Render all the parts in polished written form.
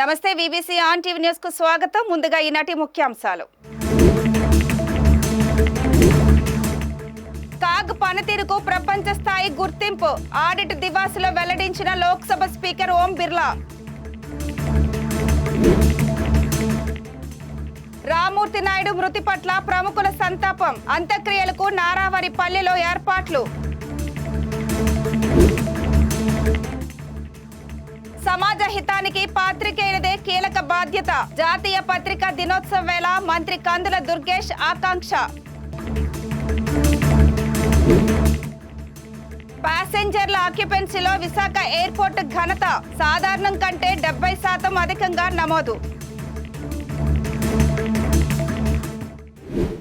నమస్తే VBC on TV news కు స్వాగతం. ముందుగా ఈనాటి ముఖ్యాంశాలు. కాగ్ పనితీరుకు ప్రపంచ స్థాయి గుర్తింపు ఆడిట్ దివాసులో వెల్లడించిన లోక్సభ స్పీకర్ ఓం బిర్లా. రామూర్తి నాయుడు మృతి పట్ల ప్రముఖుల సంతాపం, అంత్యక్రియలకు నారావారిపల్లెలో ఏర్పాట్లు. సమాజ హితానికి పాత్రికేయులదే కీలక బాధ్యత, జాతీయ పత్రికా దినోత్సవ వేళ మంత్రి కందుల దుర్గేష్ ఆకాంక్ష. ప్యాసింజర్ల ఆక్యుపెన్సీలో విశాఖ ఎయిర్పోర్ట్ ఘనత, సాధారణం కంటే 70% అధికంగా నమోదు.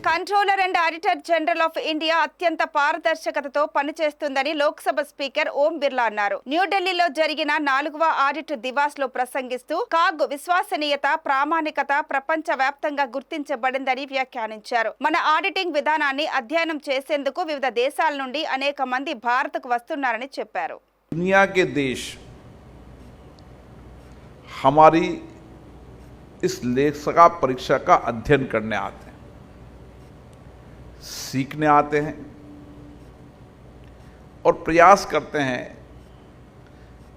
Controller and auditor general of India అత్యంత పారదర్శకతతో పనిచేస్తుందని లోక్సభ స్పీకర్ ఓం బిర్లా అన్నారు. న్యూఢిల్లీలో జరిగిన 4వ ఆడిట్ దివాస్ లో ప్రసంగిస్తూ కాగ్ విశ్వసనీయత, ప్రామాణికత ప్రపంచ వ్యాప్తంగా గుర్తించబడిందని వ్యాఖ్యానించారు. మన ఆడిటింగ్ విధానాన్ని అధ్యయనం చేసేందుకు వివిధ దేశాల నుండి అనేక మంది భారత్కు వస్తున్నారని చెప్పారు. दुनिया के देश हमारी इस लेखा परीक्षा का अध्ययन करने आते हैं, सीखने आते हैं और प्रयास करते हैं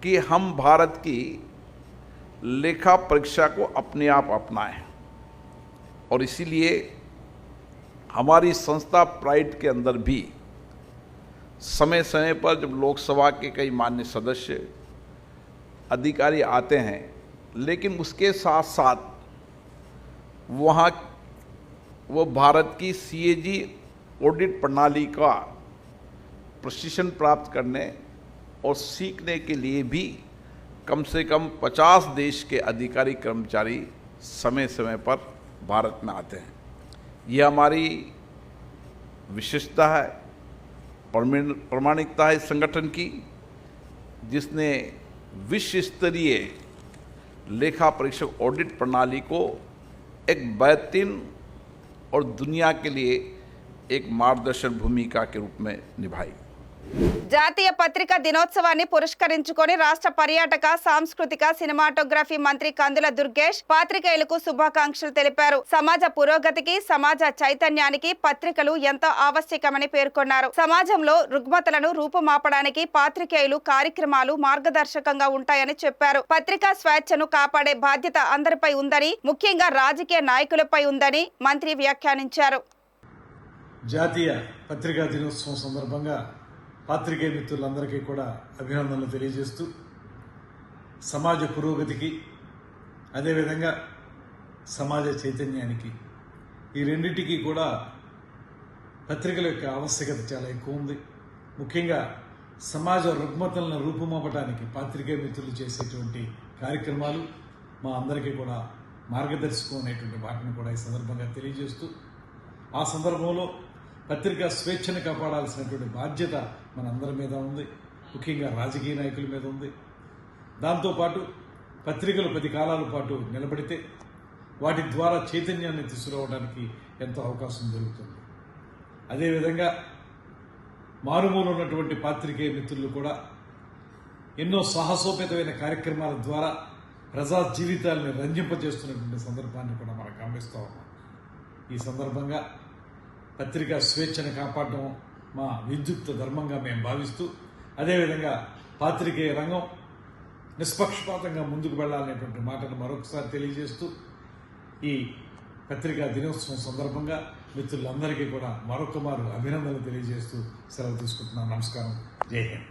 कि हम भारत की लेखा परीक्षा को अपने आप अपनाएं। और इसीलिए हमारी संस्था प्राइड के अंदर भी समय समय पर जब लोकसभा के कई मान्य सदस्य अधिकारी आते हैं, लेकिन उसके साथ साथ वहाँ वो भारत की सीएजी ऑडिट प्रणाली का प्रशिक्षण प्राप्त करने और सीखने के लिए भी कम से कम 50 देश के अधिकारी कर्मचारी समय समय पर भारत में आते हैं। ये हमारी विशेषता है, प्रामाणिकता है इस संगठन की, जिसने विश्व स्तरीय लेखा परीक्षक ऑडिट प्रणाली को एक बेहतरीन और दुनिया के लिए एक मार्गदर्शक भूमिका के रूप में निभाई। జాతీయ పత్రికా దినోత్సవాన్ని పురస్కరించుకొని రాష్ట్ర పర్యాటక, సాంస్కృతిక, సినిమాటోగ్రఫీ మంత్రి కందుల దుర్గేష్ పాత్రికేయులకు శుభాకాంక్షలు తెలిపారు. సమాజ పురోగతికి, సమాజ చైతన్యానికి పత్రికలు ఎంతో ఆవశ్యకమని పేర్కొన్నారు. సమాజంలో రుగ్మతలను రూపుమాపడానికి పాత్రికేయులు కార్యక్రమాలు మార్గదర్శకంగా ఉంటాయని చెప్పారు. పత్రికా స్వేచ్ఛను కాపాడే బాధ్యత అందరిపై ఉందని, ముఖ్యంగా రాజకీయ నాయకులపై ఉందని మంత్రి వ్యాఖ్యానించారు. జాతీయ పత్రికా దినోత్సవం సందర్భంగా పాత్రికేయ మిత్రులందరికీ కూడా అభినందనలు తెలియజేస్తూ, సమాజ పురోగతికి, అదేవిధంగా సమాజ చైతన్యానికి, ఈ రెండింటికి కూడా పత్రికల యొక్క ఆవశ్యకత చాలా ఎక్కువ ఉంది. ముఖ్యంగా సమాజ రుగ్మతలను రూపుమాపడానికి పాత్రికేయ మిత్రులు చేసేటువంటి కార్యక్రమాలు మా అందరికీ కూడా మార్గదర్శకం అనేటువంటి వాటిని కూడా ఈ సందర్భంగా తెలియజేస్తూ, ఆ సందర్భంలో పత్రికా స్వేచ్ఛను కాపాడాల్సినటువంటి బాధ్యత మనందరి మీద ఉంది, ముఖ్యంగా రాజకీయ నాయకుల మీద ఉంది. దాంతోపాటు పత్రికలు 10 కాలాల పాటు నిలబడితే వాటి ద్వారా చైతన్యాన్ని తీసుకురావడానికి ఎంతో అవకాశం దొరుకుతుంది. అదేవిధంగా మారుమూల ఉన్నటువంటి పాత్రికేయ మిత్రులు కూడా ఎన్నో సాహసోపేతమైన కార్యక్రమాల ద్వారా ప్రజా జీవితాలను రంజింపజేస్తున్నటువంటి సందర్భాన్ని కూడా మనం గమనిస్తూ ఉన్నాం. ఈ సందర్భంగా పత్రికా స్వేచ్ఛను కాపాడడం మా విద్యుక్త ధర్మంగా మేము భావిస్తూ, అదేవిధంగా పాత్రికేయ రంగం నిష్పక్షపాతంగా ముందుకు వెళ్లాలనేటువంటి మాటను మరొకసారి తెలియజేస్తూ, ఈ పత్రికా దినోత్సవం సందర్భంగా మిత్రులందరికీ కూడా మరొకమారు అభినందనలు తెలియజేస్తూ సెలవు తీసుకుంటున్నాను. నమస్కారం. జై హింద్.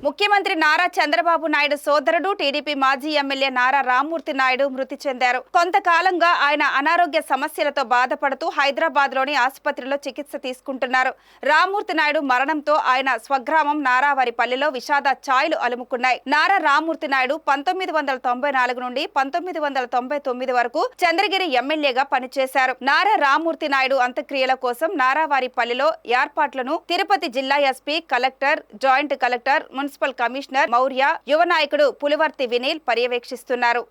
ముఖ్యమంత్రి నారా చంద్రబాబు నాయుడు సోదరుడు, టీడీపీ మాజీ ఎమ్మెల్యే నారా రామూర్తి నాయుడు మృతి చెందారు. కొంతకాలంగా ఆయన అనారోగ్య సమస్యలతో బాధపడుతూ హైదరాబాద్ లోని ఆసుపత్రిలో చికిత్స తీసుకుంటున్నారు. రామూర్తి నాయుడు మరణంతో ఆయన స్వగ్రామం నారావారిపల్లెలో విషాద ఛాయలు అలుముకున్నాయి. నారా రామూర్తి నాయుడు 1994 నుండి 1999 వరకు చంద్రగిరి ఎమ్మెల్యేగా పనిచేశారు. నారా రామూర్తి నాయుడు అంత్యక్రియల కోసం నారావారిపల్లెలో ఏర్పాట్లను తిరుపతి జిల్లా SP, collector, joint collector, municipal commissioner Maurya, యువ నాయకుడు పులివర్తి వినీల్ పర్యవేక్షిస్తున్నారు.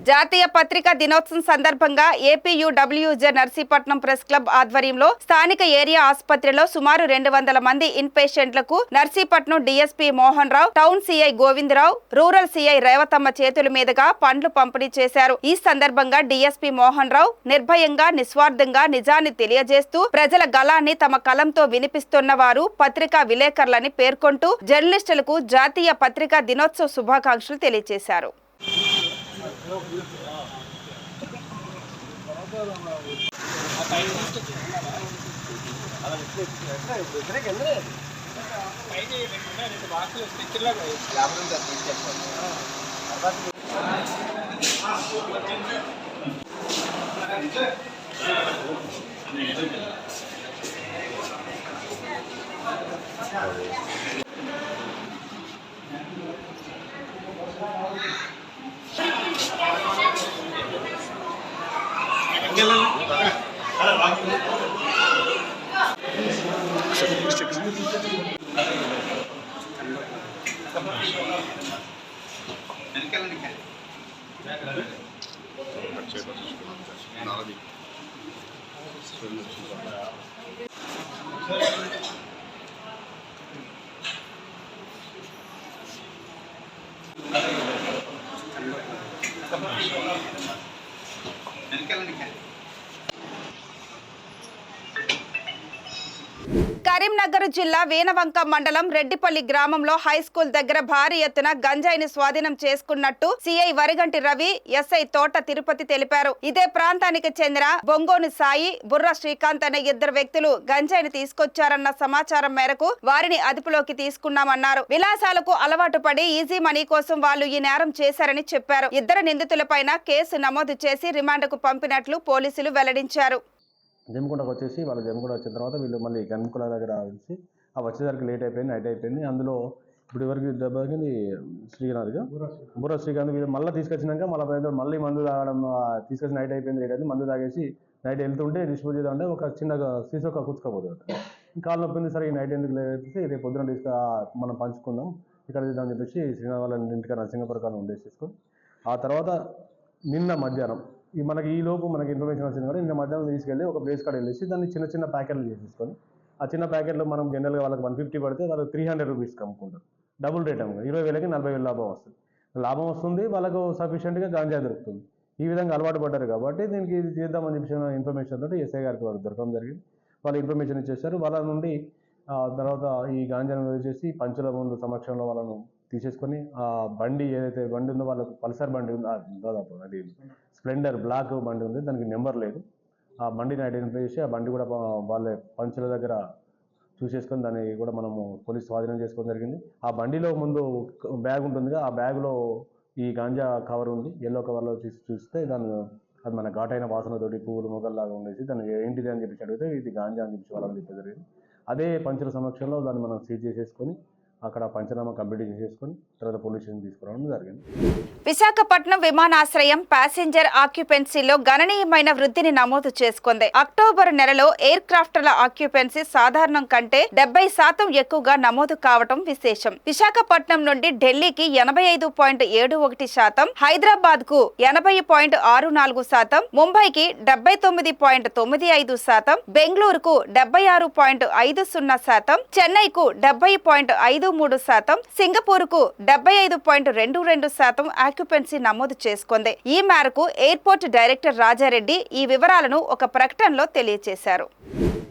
జాతీయ పత్రికా దినోత్సవం సందర్భంగా ఏపీయూడబ్ల్యూజే నర్సీపట్నం ప్రెస్ క్లబ్ ఆధ్వర్యంలో స్థానిక ఏరియా ఆసుపత్రిలో సుమారు 200 మంది ఇన్ పేషెంట్లకు Narsipatnam DSP Mohan Rao, town CI Govindarao, rural CI Revathamma చేతుల మీదుగా పండ్లు పంపిణీ చేశారు. ఈ సందర్భంగా డీఎస్పీ మోహన్ రావు నిర్భయంగా, నిస్వార్థంగా నిజాన్ని తెలియజేస్తూ ప్రజల గళాన్ని తమ కలంతో వినిపిస్తున్న వారు పత్రికా విలేకరులని పేర్కొంటూ జర్నలిస్టులకు జాతీయ పత్రికా దినోత్సవ శుభాకాంక్షలు తెలియజేశారు. కరీంనగర్ జిల్లా వేనవంక మండలం రెడ్డిపల్లి గ్రామంలో హైస్కూల్ దగ్గర భారీ ఎత్తున గంజాయిని స్వాధీనం చేసుకున్నట్టు సిఐ వరిగంటి రవి, ఎస్ఐ తోట తిరుపతి తెలిపారు. ఇదే ప్రాంతానికి చెందిన బొంగోని సాయి, బుర్ర శ్రీకాంత్ అనే 2 వ్యక్తులు గంజాయిని తీసుకొచ్చారన్న సమాచారం మేరకు వారిని అదుపులోకి తీసుకున్నామన్నారు. విలాసాలకు అలవాటు పడి ఈజీ మనీ కోసం వాళ్ళు ఈ నేరం చేశారని చెప్పారు. 2 నిందితులపైన కేసు నమోదు చేసి రిమాండ్కు పంపినట్లు పోలీసులు వెల్లడించారు. జమ్మికుంటకు వచ్చేసి వాళ్ళు జమ్మికుంట వచ్చిన తర్వాత వీళ్ళు మళ్ళీ గన్ముకుల దగ్గర వచ్చి ఆ వచ్చేసరికి లేట్ అయిపోయింది, నైట్ అయిపోయింది. అందులో ఇప్పుడు ఎవరికి దెబ్బకి శ్రీకాంత్గా బుర్ర శ్రీకాంత్ వీళ్ళు మళ్ళీ తీసుకొచ్చినాక మళ్ళీ మందు తాగడం తీసుకొచ్చి నైట్ అయిపోయింది, లేట్ అయింది. మందు తాగేసి నైట్ వెళ్తుంటే డిస్పోజ్ చేద్దామంటే ఒక చిన్నగా సీసో ఒక కూర్చుకోపోతుంది. కాలు నొప్పింది, సరే ఈ నైట్ ఎందుకు లేకపోతే రేపు పొద్దున మనం పంచుకుందాం ఇక్కడ చేద్దామని చెప్పేసి శ్రీనాథ్ వాళ్ళ ఇంటికి నరసింగపురకాలను ఉండేసేసుకొని ఆ తర్వాత నిన్న మధ్యాహ్నం మనకి ఈ లోపు మనకి ఇన్ఫర్మేషన్ వచ్చింది కూడా నిన్న మధ్యాహ్నం తీసుకెళ్ళి ఒక ప్లేస్ కాడ వెళ్ళేసి దాన్ని చిన్న చిన్న ప్యాకెట్లు చేసేసుకొని ఆ చిన్న ప్యాకెట్లో మనం జనరల్గా వాళ్ళకి 150 పడితే వాళ్ళు 300 రూపీస్కి అమ్ముకుంటారు. డబుల్ రేట్ అమ్ముకుంటారు. 20,000కి 40,000 లాభం వస్తుంది. వాళ్ళకు సఫిషియెంట్గా గాంజా దొరుకుతుంది. ఈ విధంగా అలవాటు పడ్డారు కాబట్టి దీనికి చేద్దామని చెప్పి ఇన్ఫర్మేషన్ తోటి ఎస్ఐ గారికి వాళ్ళు దొరకడం జరిగింది. వాళ్ళు ఇన్ఫర్మేషన్ ఇచ్చేస్తారు. వాళ్ళ నుండి తర్వాత ఈ గాంజాను వచ్చేసి పంచుల ముందు సమక్షంలో వాళ్ళను తీసేసుకొని ఆ బండి ఏదైతే బండి ఉందో వాళ్ళకు పల్సర్ బండి ఉందో దాదాపు అది స్ప్లెండర్ బ్లాక్ బండి ఉంది, దానికి నెంబర్ లేదు. ఆ బండిని ఐడెంటిఫై చేసి ఆ బండి కూడా వాళ్ళ పంచుల దగ్గర చూసేసుకొని దాన్ని కూడా మనము పోలీసు స్వాధీనం చేసుకోవడం జరిగింది. ఆ బండిలో ముందు బ్యాగ్ ఉంటుందిగా, ఆ బ్యాగ్లో ఈ గాంజా కవర్ ఉంది, ఎల్లో కవర్లో చూస్తే అది మన ఘాటైన వాసనతోటి పువ్వులు మొగల్లాగా ఉండేసి దాన్ని ఏంటిది అని చెప్పి అడిగితే ఇది గాంజా అని చెప్పి వాళ్ళని చెప్పి జరిగింది. అదే పంచుల సమక్షంలో దాన్ని మనం సీజ్ చేసేసుకొని అక్కడ పంచనామా కంప్లీట్ చేసేసుకొని తర్వాత పోలీస్ స్టేషన్ తీసుకురావడం జరిగింది. విశాఖపట్నం విమానాశ్రయం ప్యాసింజర్ ఆక్యుపెన్సీలో గణనీయమైన వృద్ధిని నమోదు చేసుకుంది. అక్టోబర్ నెలలో ఎయిర్ క్రాఫ్ట్ల ఆక్యుపెన్సీ సాధారణం కంటే 70% ఎక్కువగా నమోదు కావడం విశేషం. విశాఖపట్నం నుండి ఢిల్లీకి 85.71%, హైదరాబాద్ కు 80.64%, ముంబైకి 79.95%, బెంగళూరుకు 76.50%, చెన్నైకు 70.53%, సింగపూర్కు 75.22% ఆక్యుపెన్సీ నమోదు చేసుకుంది. ఈ మేరకు ఎయిర్పోర్ట్ డైరెక్టర్ రాజారెడ్డి ఈ వివరాలను ఒక ప్రకటనలో తెలియజేశారు.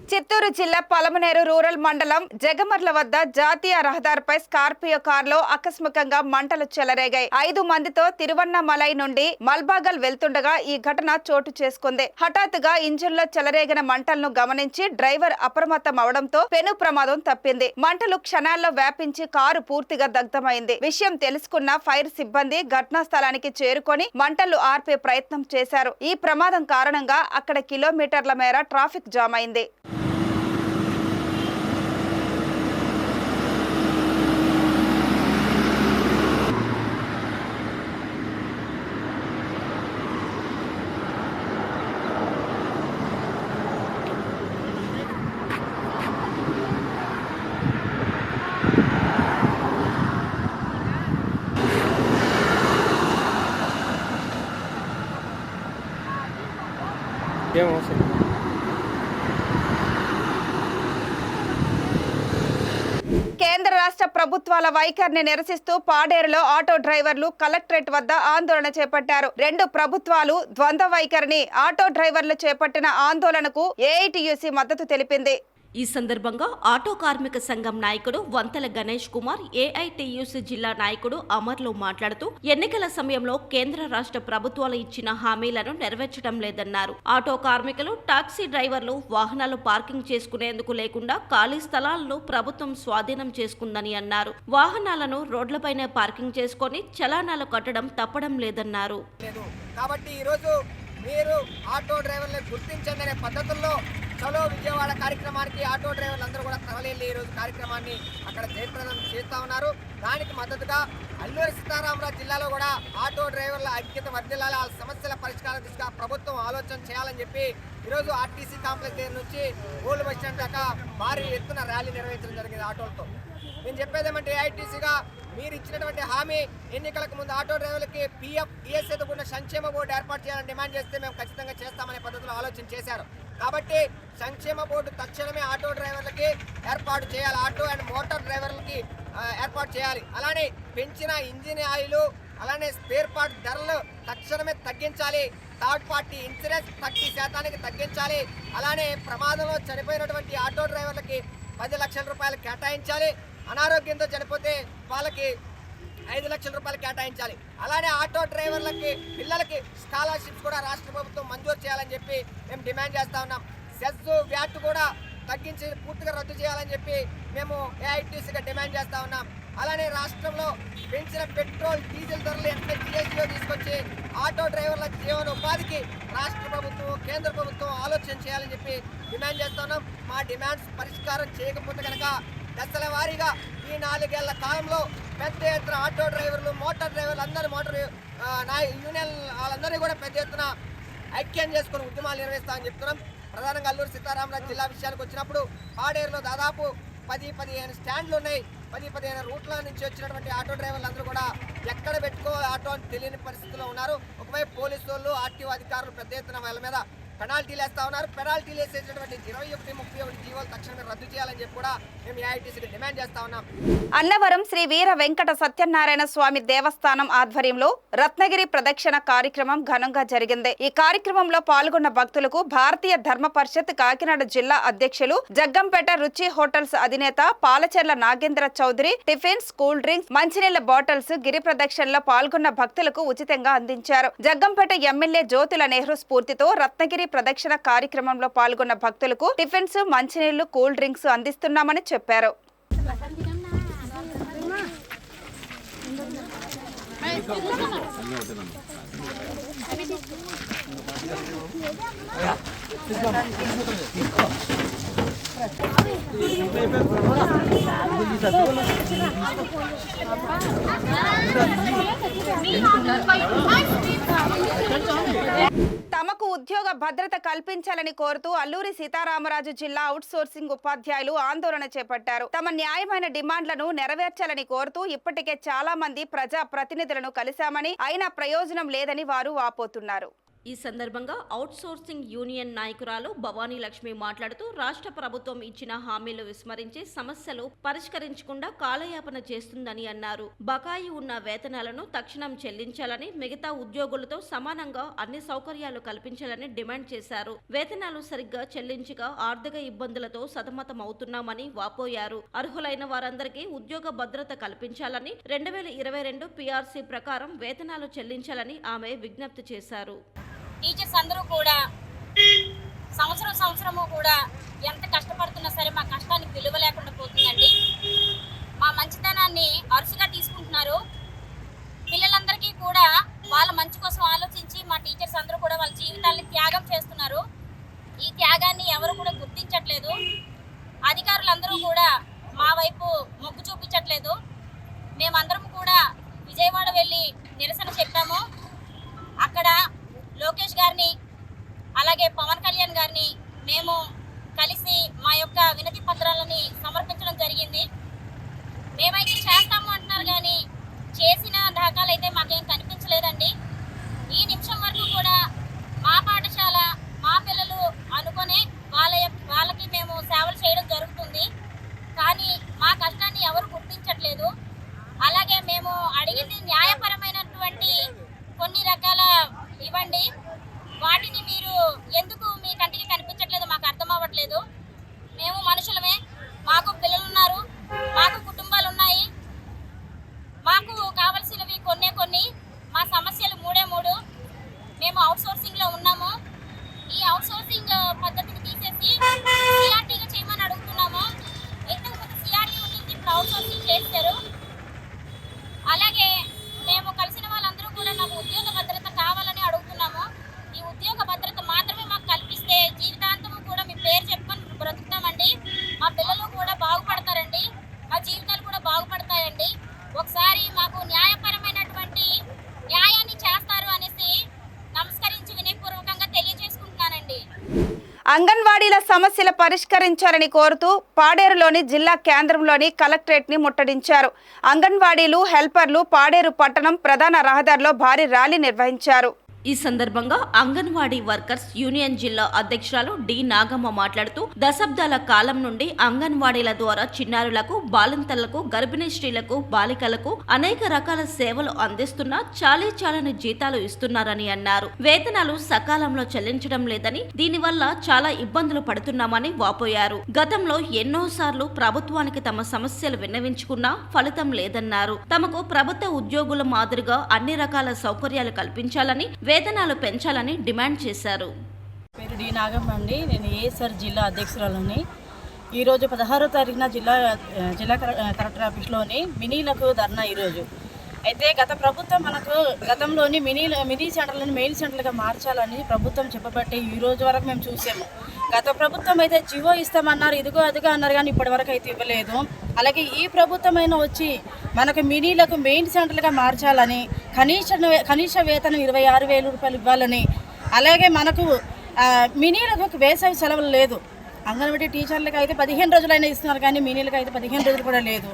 చిత్తూరు జిల్లా పలమనేరు రూరల్ మండలం జగమర్ల వద్ద జాతీయ రహదారిపై స్కార్పియో కారులో ఆకస్మికంగా మంటలు చెలరేగాయి. 5 మందితో తిరువన్నమలై నుండి మల్బాగల్ వెళ్తుండగా ఈ ఘటన చోటు చేసుకుంది. హఠాత్తుగా ఇంజిన్లో చెలరేగిన మంటలను గమనించి డ్రైవర్ అప్రమత్తం అవడంతో పెను ప్రమాదం తప్పింది. మంటలు క్షణాల్లో వ్యాపించి కారు పూర్తిగా దగ్ధమైంది. విషయం తెలుసుకున్న ఫైర్ సిబ్బంది ఘటనా స్థలానికి చేరుకొని మంటలు ఆర్పే ప్రయత్నం చేశారు. ఈ ప్రమాదం కారణంగా అక్కడ కిలోమీటర్ల మేర ట్రాఫిక్ జామ్ అయింది. ఏం అవసరం. కేంద్ర రాష్ట్ర ప్రభుత్వాల వైఖరిని నిరసిస్తూ పాడేరులో ఆటో డ్రైవర్లు కలెక్టరేట్ వద్ద ఆందోళన చేపట్టారు. రెండు ప్రభుత్వాలు ద్వంద్వ వైఖరిని ఆటో డ్రైవర్లు చేపట్టిన ఆందోళనకు ఏఐటియుసి మద్దతు తెలిపింది. ఈ సందర్భంగా ఆటో కార్మిక సంఘం నాయకుడు వంతెల గణేష్ కుమార్, ఏఐటియుసి జిల్లా నాయకుడు అమర్లు మాట్లాడుతూ ఎన్నికల సమయంలో కేంద్ర రాష్ట్ర ప్రభుత్వాలు ఇచ్చిన హామీలను నెరవేర్చడం లేదన్నారు. ఆటో కార్మికులు, టాక్సీ డ్రైవర్లు వాహనాలు పార్కింగ్ చేసుకునేందుకు లేకుండా ఖాళీ స్థలాలను ప్రభుత్వం స్వాధీనం చేసుకుందని అన్నారు. వాహనాలను రోడ్లపైనే పార్కింగ్ చేసుకుని చలానాలు కట్టడం తప్పడం లేదన్నారు. కాబట్టి ఈరోజు మీరు ఆటో డ్రైవర్లను గుర్తించండి అనే పద్ధతుల్లో చలో విజయవాడ కార్యక్రమానికి ఆటో డ్రైవర్లు అందరూ కూడా తరలిల్లి ఈరోజు కార్యక్రమాన్ని అక్కడ జయప్రదం చేస్తూ ఉన్నారు. దానికి మద్దతుగా అల్లూరి సీతారామరాజు జిల్లాలో కూడా ఆటో డ్రైవర్ల ఐక్యత వర్ధిల్లాలి, వాళ్ళ సమస్యల పరిష్కారం దిశగా ప్రభుత్వం ఆలోచన చేయాలని చెప్పి ఈరోజు ఆర్టీసీ కాంప్లెక్స్ దగ్గర నుంచి ఓల్డ్ బస్ స్టాండ్ దాకా భారీ ఎత్తున ర్యాలీ నిర్వహించడం జరిగింది ఆటోలతో. నేను చెప్పేది ఏమంటే ఏఐటీసీగా మీరు ఇచ్చినటువంటి హామీ ఎన్నికలకు ముందు ఆటో డ్రైవర్లకి పిఎఫ్, ఈఎస్ఐతో కూడిన సంక్షేమ బోర్డు ఏర్పాటు చేయాలని డిమాండ్ చేస్తే మేము ఖచ్చితంగా చేస్తామనే పద్ధతిలో ఆలోచన చేశారు. కాబట్టి సంక్షేమ బోర్డు తక్షణమే ఆటో డ్రైవర్లకి ఏర్పాటు చేయాలి, ఆటో అండ్ మోటార్ డ్రైవర్లకి ఏర్పాటు చేయాలి. అలానే పెంచిన ఇంజిన్ ఆయిల్, అలానే స్పేర్ పార్ట్ ధరలు తక్షణమే తగ్గించాలి. థర్డ్ పార్టీ ఇన్సూరెన్స్ 30% తగ్గించాలి. అలానే ప్రమాదంలో చనిపోయినటువంటి ఆటో డ్రైవర్లకి 10 లక్షల రూపాయలు కేటాయించాలి. అనారోగ్యంతో చనిపోతే వాళ్ళకి 5 లక్షల రూపాయలు కేటాయించాలి. అలానే ఆటో డ్రైవర్లకి పిల్లలకి స్కాలర్షిప్స్ కూడా రాష్ట్ర ప్రభుత్వం మంజూరు చేయాలని చెప్పి మేము డిమాండ్ చేస్తూ ఉన్నాం. సెస్, వ్యాట్ కూడా తగ్గించి పూర్తిగా రద్దు చేయాలని చెప్పి మేము ఏఐటీసీగా డిమాండ్ చేస్తూ ఉన్నాం. అలానే రాష్ట్రంలో పెంచిన పెట్రోల్, డీజిల్ ధరలు వెంటనే జీఎస్టీలో తీసుకొచ్చి ఆటో డ్రైవర్ల జీవన ఉపాధికి రాష్ట్ర ప్రభుత్వం, కేంద్ర ప్రభుత్వం ఆలోచన చేయాలని చెప్పి డిమాండ్ చేస్తూ ఉన్నాం. మా డిమాండ్స్ పరిష్కారం చేయకపోతే కనుక దశల వారీగా ఈ 4 ఏళ్ల కాలంలో పెద్ద ఎత్తున ఆటో డ్రైవర్లు, మోటార్ డ్రైవర్లు అందరూ యూనియన్ వాళ్ళందరినీ కూడా పెద్ద ఎత్తున ఐక్యం చేసుకుని ఉద్యమాలు నిర్వహిస్తామని చెప్తున్నాం. ప్రధానంగా అల్లూరి సీతారామరాజు జిల్లా విషయానికి వచ్చినప్పుడు పాడేరులో దాదాపు 10-15 స్టాండ్లు ఉన్నాయి. 10-15 రూట్ల నుంచి వచ్చినటువంటి ఆటో డ్రైవర్లు అందరూ కూడా ఎక్కడ పెట్టుకోవాలి ఆటో అని తెలియని పరిస్థితిలో ఉన్నారు. ఒకవైపు పోలీసు వాళ్ళు, ఆర్టీఓ అధికారులు పెద్ద ఎత్తున వాళ్ళ మీద పెనాల్టీలు వేస్తా ఉన్నారు. పెనాల్టీలు వేసేటటువంటి 21-31 జీవోలు తక్షణమే రద్దు చేయాలని చెప్పి కూడా మేము ఏఐటీసీకి డిమాండ్ చేస్తా ఉన్నాం. అన్నవరం శ్రీ వీర వెంకట సత్యనారాయణ స్వామి దేవస్థానం ఆధ్వర్యంలో రత్నగిరి ప్రదక్షిణ కార్యక్రమం ఘనంగా జరిగింది. ఈ కార్యక్రమంలో పాల్గొన్న భక్తులకు భారతీయ ధర్మ పరిషత్ కాకినాడ జిల్లా అధ్యక్షులు, జగ్గంపేట రుచి హోటల్స్ అధినేత Palacherla Nagendra Chowdary tiffins, cool drinks, మంచినీళ్ల బాటిల్స్ గిరి ప్రదక్షిణలో పాల్గొన్న భక్తులకు ఉచితంగా అందించారు. జగ్గంపేట ఎమ్మెల్యే జ్యోతుల నెహ్రూ స్ఫూర్తితో రత్నగిరి ప్రదక్షిణ కార్యక్రమంలో పాల్గొన్న భక్తులకు టిఫిన్స్, మంచినీళ్లు, కూల్ డ్రింక్స్ అందిస్తున్నామని చెప్పారు. తమకు ఉద్యోగ భద్రత కల్పించాలని కోరుతూ అల్లూరి సీతారామరాజు జిల్లా అవుట్ సోర్సింగ్ ఉపాధ్యాయులు ఆందోళన చేపట్టారు. తమ న్యాయమైన డిమాండ్లను నెరవేర్చాలని కోరుతూ ఇప్పటికే చాలా మంది ప్రజా ప్రతినిధులను కలిశామని, అయినా ప్రయోజనం లేదని వారు వాపోతున్నారు. ఈ సందర్భంగా అవుట్ సోర్సింగ్ యూనియన్ నాయకురాలు భవానీ లక్ష్మి మాట్లాడుతూ రాష్ట్ర ప్రభుత్వం ఇచ్చిన హామీలు విస్మరించి సమస్యలు పరిష్కరించకుండా కాలయాపన చేస్తుందని అన్నారు. బకాయి ఉన్న వేతనాలను తక్షణం చెల్లించాలని, మిగతా ఉద్యోగులతో సమానంగా అన్ని సౌకర్యాలు కల్పించాలని డిమాండ్ చేశారు. వేతనాలు సరిగ్గా చెల్లించక ఆర్థిక ఇబ్బందులతో సతమతమవుతున్నామని వాపోయారు. అర్హులైన వారందరికీ ఉద్యోగ భద్రత కల్పించాలని, 2022 PRC ప్రకారం వేతనాలు చెల్లించాలని ఆమె విజ్ఞప్తి చేశారు. టీచర్స్ అందరూ కూడా సంవత్సరము కూడా ఎంత కష్టపడుతున్నా సరే మా కష్టానికి విలువ లేకుండా పోతుందండి. మా మంచితనాన్ని అరుసుగా తీసుకుంటున్నారు. పిల్లలందరికీ కూడా వాళ్ళ మంచి కోసం ఆలోచించి మా టీచర్స్ అందరూ కూడా వాళ్ళ జీవితాన్ని త్యాగం చేస్తున్నారు. ఈ త్యాగాన్ని ఎవరు కూడా గుర్తించట్లేదు. అధికారులందరూ కూడా మా వైపు మొగ్గు చూపించట్లేదు. మేమందరం కూడా విజయవాడ వెళ్ళి నిరసన చెప్పాము. అక్కడ లోకేష్ గారిని, అలాగే పవన్ కళ్యాణ్ గారిని మేము కలిసి మా యొక్క వినతి పత్రాలని సమర్పించడం జరిగింది. మేమైతే చేస్తాము అంటున్నారు కానీ చేసిన దాఖలైతే మాకేం కనిపించలేదండి. ఈ నిమిషం వరకు కూడా మా పాఠశాల, మా పిల్లలు అంగన్వాడీల సమస్యలు పరిష్కరించాలని కోరుతూ పాడేరులోని జిల్లా కేంద్రంలోని కలెక్టరేట్ ని ముట్టడించారు. అంగన్వాడీలు, హెల్పర్లు పాడేరు పట్టణం ప్రధాన రహదారిలో భారీ ర్యాలీ నిర్వహించారు. ఈ సందర్భంగా అంగన్వాడీ వర్కర్స్ యూనియన్ జిల్లా అధ్యక్షురాలు డి నాగమ్మ మాట్లాడుతూ దశాబ్దాల కాలం నుండి అంగన్వాడీల ద్వారా చిన్నారులకు, బాలింతలకు, గర్భిణీ స్త్రీలకు, బాలికలకు అనేక రకాల సేవలు అందిస్తున్నా చాలని జీతాలు ఇస్తున్నారని అన్నారు. వేతనాలు సకాలంలో చెల్లించడం లేదని, దీనివల్ల చాలా ఇబ్బందులు పడుతున్నామని వాపోయారు. గతంలో ఎన్నోసార్లు ప్రభుత్వానికి తమ సమస్యలు విన్నవించుకున్నా ఫలితం లేదన్నారు. తమకు ప్రభుత్వ ఉద్యోగుల మాదిరిగా అన్ని రకాల సౌకర్యాలు కల్పించాలని, వేతనాలు పెంచాలని డిమాండ్ చేశారు. పేరు డి నాగమ్మ అండి. నేను ఏఎస్ఆర్ జిల్లా అధ్యక్షురాలని. ఈరోజు 16వ తారీఖున జిల్లా కలెక్టర్ ఆఫీస్లోని మినీలకు ధర్నా. ఈరోజు అయితే గత ప్రభుత్వం మనకు గతంలోని మినీ సెంటర్లను మెయిన్ సెంటర్లుగా మార్చాలని ప్రభుత్వం చెప్పబట్టి ఈ రోజు వరకు మేము చూసాము. గత ప్రభుత్వం అయితే జివో ఇస్తామన్నారు, ఇదిగో అదిగో అన్నారు, కానీ ఇప్పటి వరకు అయితే ఇవ్వలేదు. అలాగే ఈ ప్రభుత్వం అయినా వచ్చి మనకు మినీలకు మెయిన్ సెంటర్లుగా మార్చాలని, కనీస వేతనం 26,000 రూపాయలు ఇవ్వాలని, అలాగే మనకు మినీలకు వేసవి సెలవులు లేదు. అంగన్వాడీ టీచర్లకు అయితే 15 రోజులైనా ఇస్తున్నారు, కానీ మినీలకు అయితే 15 రోజులు కూడా లేదు.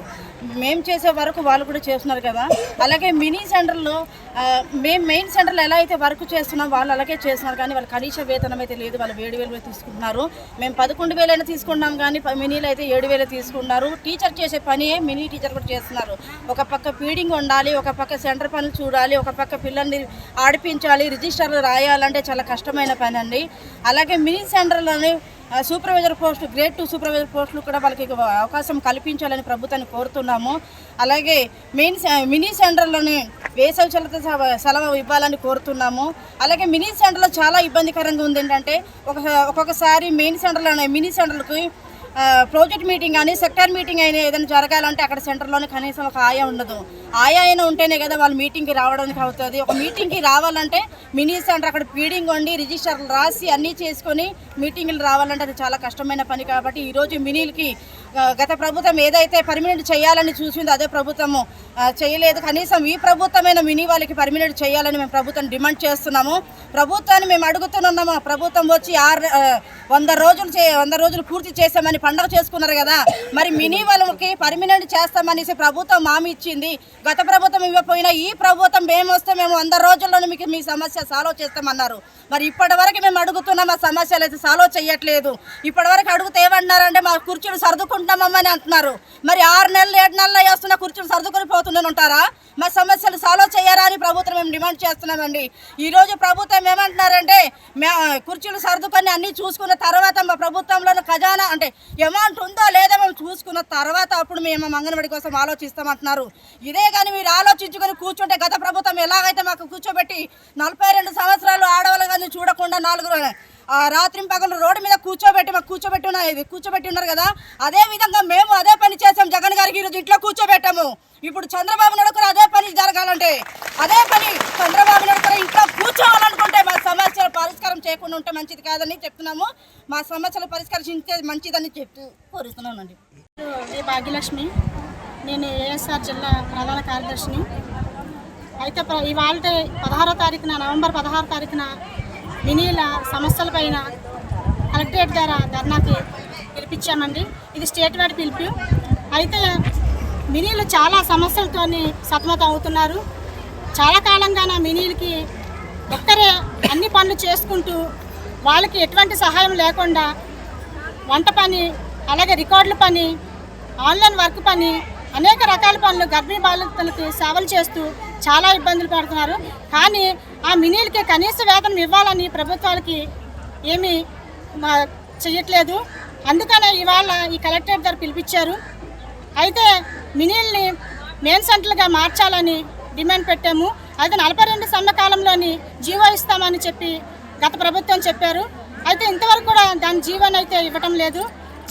మేము చేసే వరకు వాళ్ళు కూడా చేస్తున్నారు కదా. అలాగే మినీ సెంటర్లో మేము మెయిన్ సెంటర్లో ఎలా అయితే వర్క్ చేస్తున్నాం వాళ్ళు అలాగే చేస్తున్నారు, కానీ వాళ్ళు కనీస వేతనం అయితే లేదు. వాళ్ళు 7,000 తీసుకుంటున్నారు. మేము 11,000 అయినా తీసుకుంటున్నాం, కానీ మినీలు అయితే 7,000 తీసుకుంటున్నారు. టీచర్ చేసే పని మినీ టీచర్ కూడా చేస్తున్నారు. ఒక పక్క ఫీడింగ్ ఉండాలి, ఒక పక్క సెంటర్ పనులు చూడాలి, ఒక పక్క పిల్లల్ని ఆడిపించాలి, రిజిస్టర్లు రాయాలంటే చాలా కష్టమైన పని అండి. అలాగే మినీ సెంటర్లోని సూపర్వైజర్ పోస్టు, గ్రేడ్ 2 సూపర్వైజర్ పోస్టులు కూడా వాళ్ళకి అవకాశం కల్పించాలని ప్రభుత్వాన్ని కోరుతున్నాము. అలాగే మినీ సెంటర్లోని వేసవి సెలవు ఇవ్వాలని కోరుతున్నాము. అలాగే మినీ సెంటర్లో చాలా ఇబ్బందికరంగా ఉంది. ఏంటంటే ఒక్కొక్కసారి మినీ సెంటర్లకు ప్రాజెక్ట్ మీటింగ్ కానీ సెక్టర్ మీటింగ్ అయినా ఏదైనా జరగాలంటే అక్కడ సెంటర్లోనే కనీసం ఒక ఆయా ఉండదు. ఆయా అయినా ఉంటేనే కదా వాళ్ళు మీటింగ్కి రావడానికి అవుతుంది. ఒక మీటింగ్కి రావాలంటే మినీ సెంటర్ అక్కడ ఫీడింగ్ వండి రిజిస్టర్లు రాసి అన్నీ చేసుకొని మీటింగ్లు రావాలంటే అది చాలా కష్టమైన పని. కాబట్టి ఈరోజు మినీలకి గత ప్రభుత్వం ఏదైతే పర్మినెంట్ చేయాలని చూసిందో అదే ప్రభుత్వము చేయలేదు. కనీసం ఈ ప్రభుత్వమైన మినీ వాళ్ళకి పర్మినెంట్ చేయాలని మేము ప్రభుత్వం డిమాండ్ చేస్తున్నాము. ప్రభుత్వాన్ని మేము అడుగుతున్నాము. ప్రభుత్వం వచ్చి 100 రోజులు పూర్తి చేస్తామని పండుగ చేసుకున్నారు కదా. మరి మినీ వాళ్ళకి పర్మినెంట్ చేస్తామనేసి ప్రభుత్వం హామీ ఇచ్చింది. గత ప్రభుత్వం ఇవ్వకపోయినా ఈ ప్రభుత్వం మేము వస్తే మేము 100 రోజుల్లోనే మీకు మీ సమస్య సాల్వ్ చేస్తామన్నారు. మరి ఇప్పటి వరకు మేము అడుగుతున్నాం, మా సమస్యలు అయితే సాల్వ్ చేయట్లేదు. ఇప్పటి వరకు అడిగితే ఏమన్నారంటే మా కుర్చీలు సర్దుకుంటామని అంటున్నారు. మరి 6 నెలలు 7 నెలలు వేస్తున్న కుర్చీలు సర్దుకొని పోతుందని ఉంటారా? మా సమస్యలు సాల్వ్ చేయరా అని ప్రభుత్వం మేము డిమాండ్ చేస్తున్నామండి. ఈరోజు ప్రభుత్వం ఏమంటున్నారంటే కుర్చీలు సర్దుకొని అన్నీ చూసుకున్న తర్వాత మా ప్రభుత్వంలో ఖజానా అంటే అమౌంట్ ఉందో లేదో మేము చూసుకున్న తర్వాత అప్పుడు మేము అంగన్వాడీ కోసం ఆలోచిస్తామంటున్నారు. ఇదే కానీ మీరు ఆలోచించుకొని కూర్చుంటే గత ప్రభుత్వం ఎలాగైతే మాకు కూర్చోబెట్టి 42 సంవత్సరాలు ఆడవాళ్ళు కానీ చూడకుండా 4 రాత్రి పగలు రోడ్డు మీద కూర్చోబెట్టి ఉన్నారు కదా. అదే విధంగా మేము అదే పని చేసాం. జగన్ గారికి ఈరోజు ఇంట్లో కూర్చోబెట్టాము. ఇప్పుడు చంద్రబాబు నాయుడు కూడా అదే పని జరగాలంటే అదే పని చంద్రబాబు నాయుడు కూడా ఇంట్లో కూర్చోవాలనుకుంటే మా సమస్యలు పరిష్కారం చేయకుండా ఉంటే మంచిది కాదని చెప్తున్నాము. మా సమస్యలు పరిష్కరించే మంచిదని చెప్తూ కోరుతున్నానండి. భాగ్యలక్ష్మి, నేను ఏఎస్ఆర్ జిల్లా ప్రధాన కార్యదర్శిని. అయితే ఇవాళ 16వ తారీఖున నవంబర్ 16వ తారీఖున మినీల సమస్యలపైన కలెక్టరేట్ ద్వారా ధర్నాకి పిలిపించామండి. ఇది స్టేట్ వైడ్ పిలుపు. అయితే మినీలు చాలా సమస్యలతో సతమతం అవుతున్నారు. చాలా కాలంగా మినీలకి ఒక్కరే అన్ని పనులు చేసుకుంటూ వాళ్ళకి ఎటువంటి సహాయం లేకుండా వంట పని, అలాగే రికార్డుల పని, ఆన్లైన్ వర్క్ పని, అనేక రకాల పనులు గర్భిణీ బాలికలకు సేవలు చేస్తూ చాలా ఇబ్బందులు పడుతున్నారు. కానీ ఆ మినీలకి కనీస వేతనం ఇవ్వాలని ప్రభుత్వాలకి ఏమీ చెయ్యట్లేదు. అందుకనే ఇవాళ ఈ కలెక్టరేట్ గారు పిలిపించారు. అయితే మినీల్ని మెయిన్ సెంటర్లుగా మార్చాలని డిమాండ్ పెట్టాము. అయితే 42 సంవత్సరాలంలోని జీవో ఇస్తామని చెప్పి గత ప్రభుత్వం చెప్పారు. అయితే ఇంతవరకు కూడా దాని జీవోని అయితే ఇవ్వటం లేదు.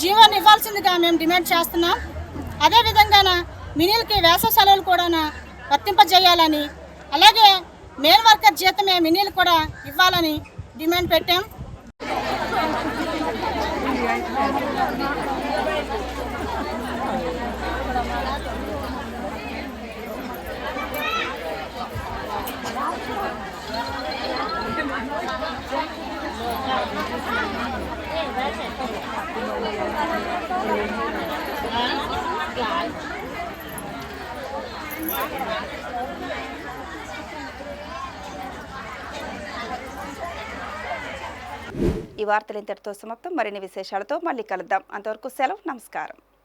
జీవోని ఇవ్వాల్సిందిగా మేము డిమాండ్ చేస్తున్నాం. అదేవిధంగా మినీలకి వేసవి సెలవులు కూడా వర్తింపజేయాలని, అలాగే మెయిన్ వర్కర్ జీతమే మినీలు కూడా ఇవ్వాలని డిమాండ్ పెట్టాం. ఈ వార్తలు ఇంతటితో సమాప్తం. మరిన్ని విశేషాలతో మళ్ళీ కలుద్దాం. అంతవరకు సెలవు. నమస్కారం.